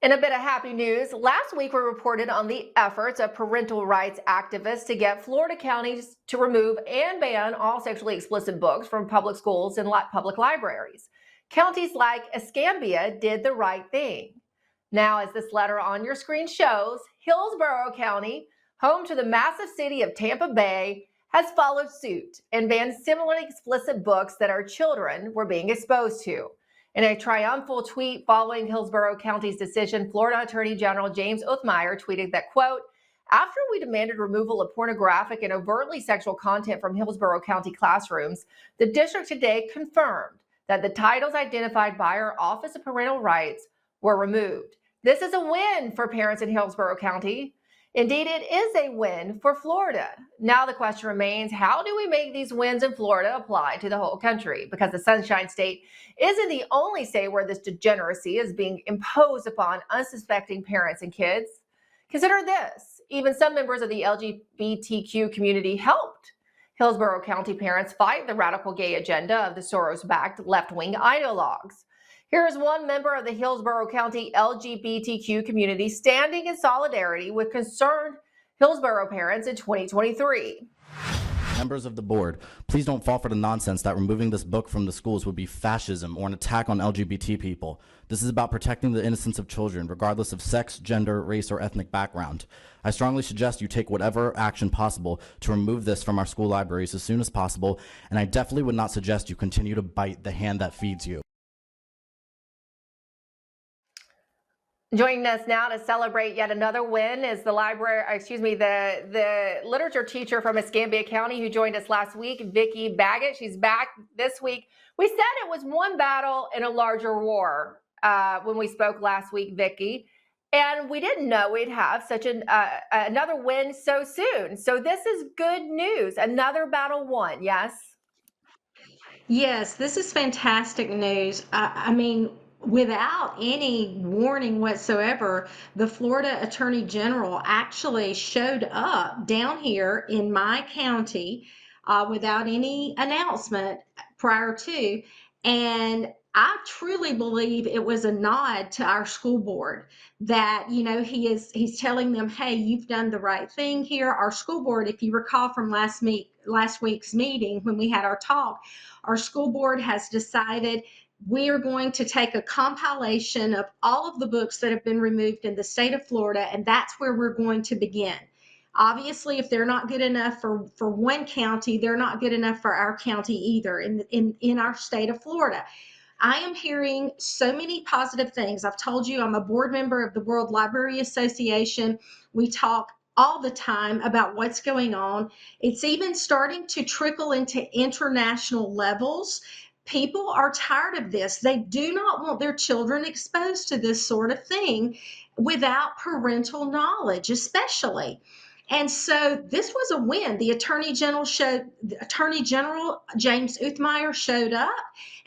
In a bit of happy news, last week we reported on the efforts of parental rights activists to get Florida counties to remove and ban all sexually explicit books from public schools and public libraries. Counties like Escambia did the right thing. Now, as this letter on your screen shows, Hillsborough County, home to the massive city of Tampa Bay, has followed suit and banned similarly explicit books that our children were being exposed to. In a triumphal tweet following Hillsborough County's decision, Florida Attorney General James Othmeyer tweeted that, quote, "After we demanded removal of pornographic and overtly sexual content from Hillsborough County classrooms, the district today confirmed that the titles identified by our Office of Parental Rights were removed. This is a win for parents in Hillsborough County. Indeed, it is a win for Florida." Now the question remains, how do we make these wins in Florida apply to the whole country? Because the Sunshine State isn't the only state where this degeneracy is being imposed upon unsuspecting parents and kids. Consider this. Even some members of the LGBTQ community helped Hillsborough County parents fight the radical gay agenda of the Soros-backed left-wing ideologues. Here is one member of the Hillsborough County LGBTQ community standing in solidarity with concerned Hillsborough parents in 2023. Members of the board, please don't fall for the nonsense that removing this book from the schools would be fascism or an attack on LGBT people. This is about protecting the innocence of children, regardless of sex, gender, race, or ethnic background. I strongly suggest you take whatever action possible to remove this from our school libraries as soon as possible, and I definitely would not suggest you continue to bite the hand that feeds you. Joining us now to celebrate yet another win is the literature teacher from Escambia County who joined us last week, Vicki Baggett. She's back this week. We said it was one battle in a larger war when we spoke last week, Vicki, and we didn't know we'd have such another win so soon. So this is good news. Another battle won, yes? Yes, this is fantastic news. I mean, without any warning whatsoever, the Florida Attorney General actually showed up down here in my county without any announcement prior to. And I truly believe it was a nod to our school board that, you know, he's telling them, hey, you've done the right thing here. Our school board, if you recall from last week's meeting when we had our talk, our school board has decided we are going to take a compilation of all of the books that have been removed in the state of Florida, and that's where we're going to begin. Obviously, if they're not good enough for one county, they're not good enough for our county either in our state of Florida. I am hearing so many positive things. I've told you I'm a board member of the World Library Association. We talk all the time about what's going on. It's even starting to trickle into international levels. People are tired of this. They do not want their children exposed to this sort of thing without parental knowledge, especially. And so this was a win. The Attorney General James Othmeyer showed up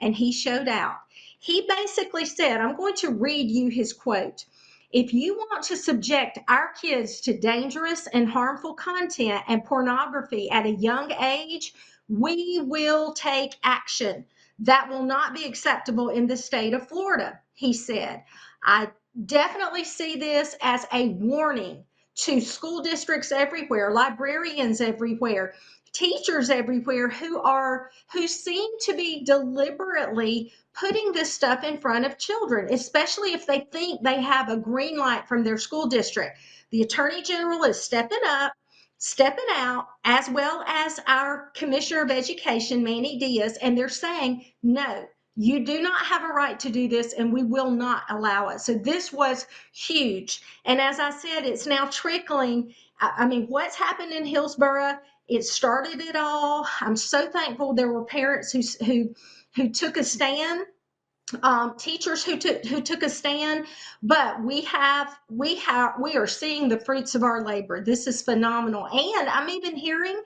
and he showed out. He basically said, I'm going to read you his quote. If you want to subject our kids to dangerous and harmful content and pornography at a young age, we will take action. That will not be acceptable in the state of Florida, he said. I definitely see this as a warning to school districts everywhere, librarians everywhere, teachers everywhere who seem to be deliberately putting this stuff in front of children, especially if they think they have a green light from their school district. The Attorney General is stepping up, stepping out, as well as our Commissioner of Education, Manny Diaz, and they're saying, no, you do not have a right to do this, and we will not allow it. So this was huge. And as I said, it's now trickling. I mean, what's happened in Hillsborough, it started it all. I'm so thankful there were parents who took a stand, teachers who took a stand, but we are seeing the fruits of our labor. This is phenomenal. And I'm even hearing,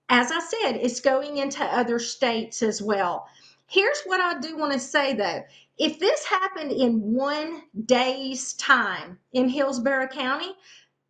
as I said, it's going into other states as well. Here's what I do want to say though. If this happened in one day's time in Hillsborough County,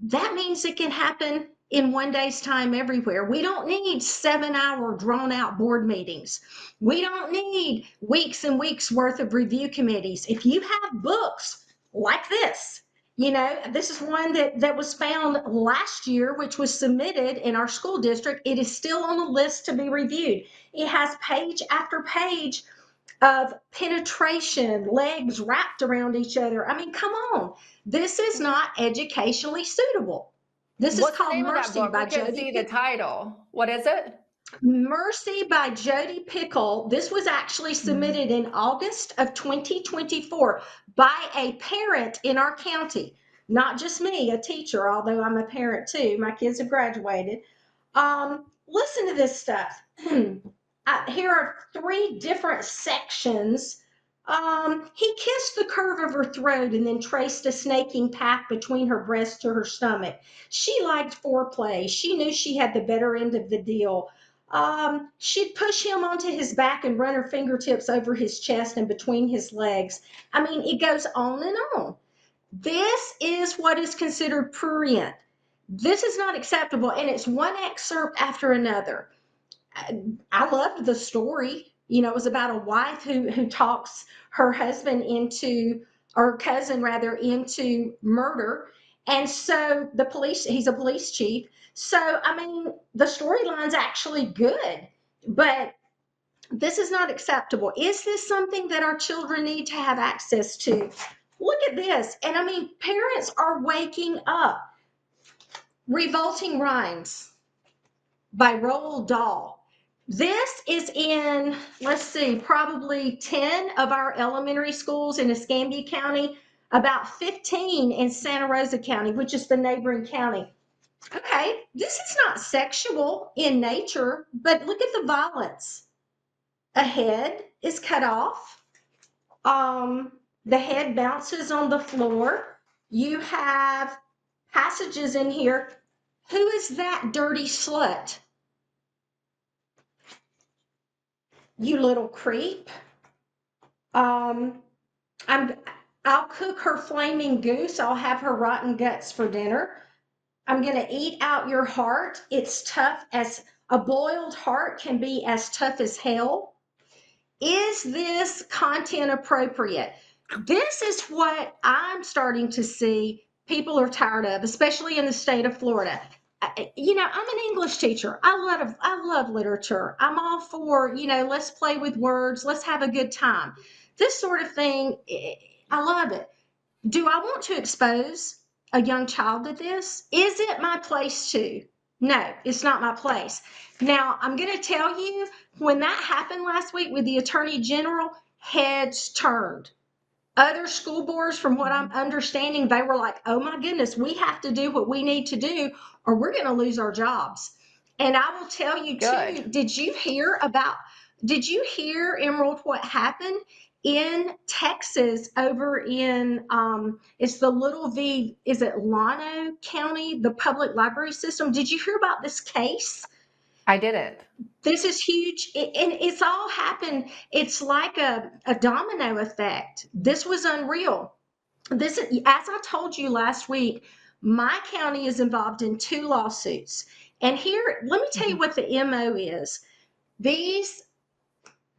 that means it can happen in one day's time everywhere. We don't need 7-hour drawn out board meetings. We don't need weeks and weeks worth of review committees. If you have books like this You know, this is one that was found last year, which was submitted in our school district. It is still on the list to be reviewed. It has page after page of penetration, legs wrapped around each other. I mean, come on. This is not educationally suitable. This is What's the called name of that Mercy book? We by can Jody see the title. What is it? Mercy by Jody Pickle. This was actually submitted in August of 2024 by a parent in our county. Not just me, a teacher, although I'm a parent too. My kids have graduated. Listen to this stuff. Here are 3 different sections. He kissed the curve of her throat and then traced a snaking path between her breast to her stomach. She liked foreplay. She knew she had the better end of the deal. She'd push him onto his back and run her fingertips over his chest and between his legs. I mean, it goes on and on. This is what is considered prurient. This is not acceptable, and it's one excerpt after another. I loved the story. You know, it was about a wife who talks her husband into, or cousin rather, into murder. And so the police, he's a police chief. So, I mean, the storyline's actually good, but this is not acceptable. Is this something that our children need to have access to? Look at this. And I mean, parents are waking up. Revolting Rhymes by Roald Dahl. This is in, let's see, probably 10 of our elementary schools in Escambia County, about 15 in Santa Rosa County, which is the neighboring county. Okay, this is not sexual in nature, but look at the violence. A head is cut off. The head bounces on the floor. You have passages in here. Who is that dirty slut? You little creep. I'll cook her flaming goose. I'll have her rotten guts for dinner. I'm going to eat out your heart. It's tough as a boiled heart can be as tough as hell. Is this content appropriate? This is what I'm starting to see people are tired of, especially in the state of Florida. You know, I'm an English teacher. I love literature. I'm all for, you know, let's play with words. Let's have a good time. This sort of thing, I love it. Do I want to expose a young child to this? Is it my place to? No, it's not my place. Now, I'm going to tell you, when that happened last week with the Attorney General, heads turned. Other school boards, from what I'm understanding, they were like, oh my goodness, we have to do what we need to do or we're going to lose our jobs. And I will tell you too, did you hear, Emerald, what happened in Texas over in, it's the Little V, is it Llano County, the public library system? Did you hear about this case? I didn't. This is huge, and it's all happened. It's like a domino effect. This was unreal. This, as I told you last week, my county is involved in 2 lawsuits. And here, let me tell you what the MO is. These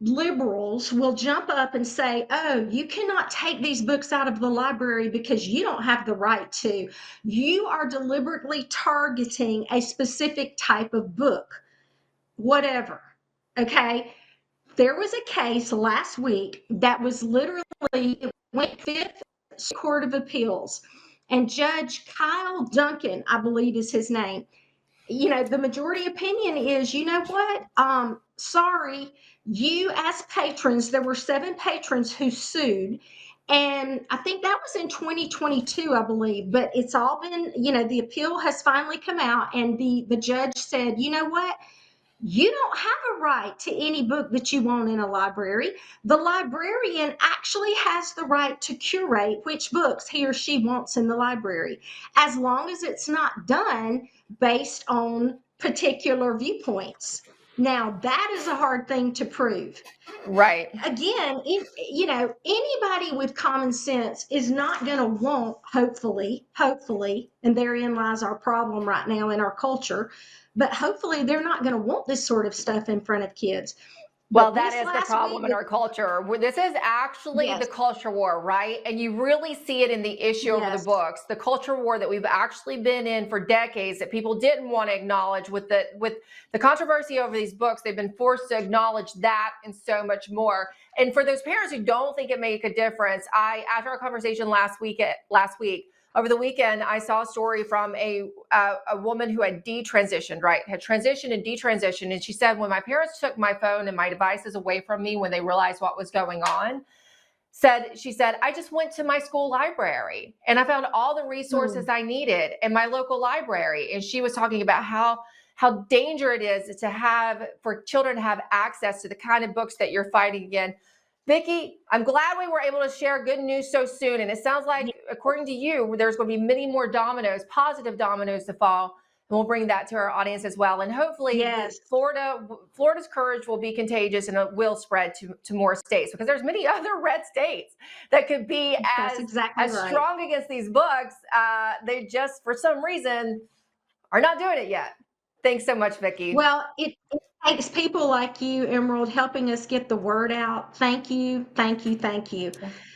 liberals will jump up and say, oh, you cannot take these books out of the library because you don't have the right to. You are deliberately targeting a specific type of book. Whatever. Okay. There was a case last week that was literally, it went 5th Court of Appeals, and Judge Kyle Duncan, I believe is his name. You know, the majority opinion is, you know what? Sorry, you as patrons, there were 7 patrons who sued. And I think that was in 2022, I believe, but it's all been, you know, the appeal has finally come out, and the judge said, you know what? You don't have a right to any book that you want in a library. The librarian actually has the right to curate which books he or she wants in the library, as long as it's not done based on particular viewpoints. Now, that is a hard thing to prove. Right. Again, you know, anybody with common sense is not going to want, hopefully, and therein lies our problem right now in our culture, but hopefully they're not going to want this sort of stuff in front of kids. Well, But that this is the last week, problem in our culture. This is actually the yes, culture war, right? And you really see it in the issue over the yes, books, the culture war that we've actually been in for decades that people didn't want to acknowledge with the controversy over these books. They've been forced to acknowledge that and so much more. And for those parents who don't think it make a difference, after our conversation last week, over the weekend, I saw a story from a woman who had detransitioned, right? Had transitioned and detransitioned. And she said, when my parents took my phone and my devices away from me when they realized what was going on, she said, I just went to my school library and I found all the resources I needed in my local library. And she was talking about how dangerous it is for children to have access to the kind of books that you're fighting against. Vicki, I'm glad we were able to share good news so soon. And it sounds like, according to you, there's going to be many more positive dominoes to fall. And we'll bring that to our audience as well. And hopefully yes. Florida's courage will be contagious and it will spread to more states, because there's many other red states that could be That's exactly as right. strong against these books. They just, for some reason, are not doing it yet. Thanks so much, Vicki. Well, it takes people like you, Emerald, helping us get the word out. Thank you, thank you, thank you.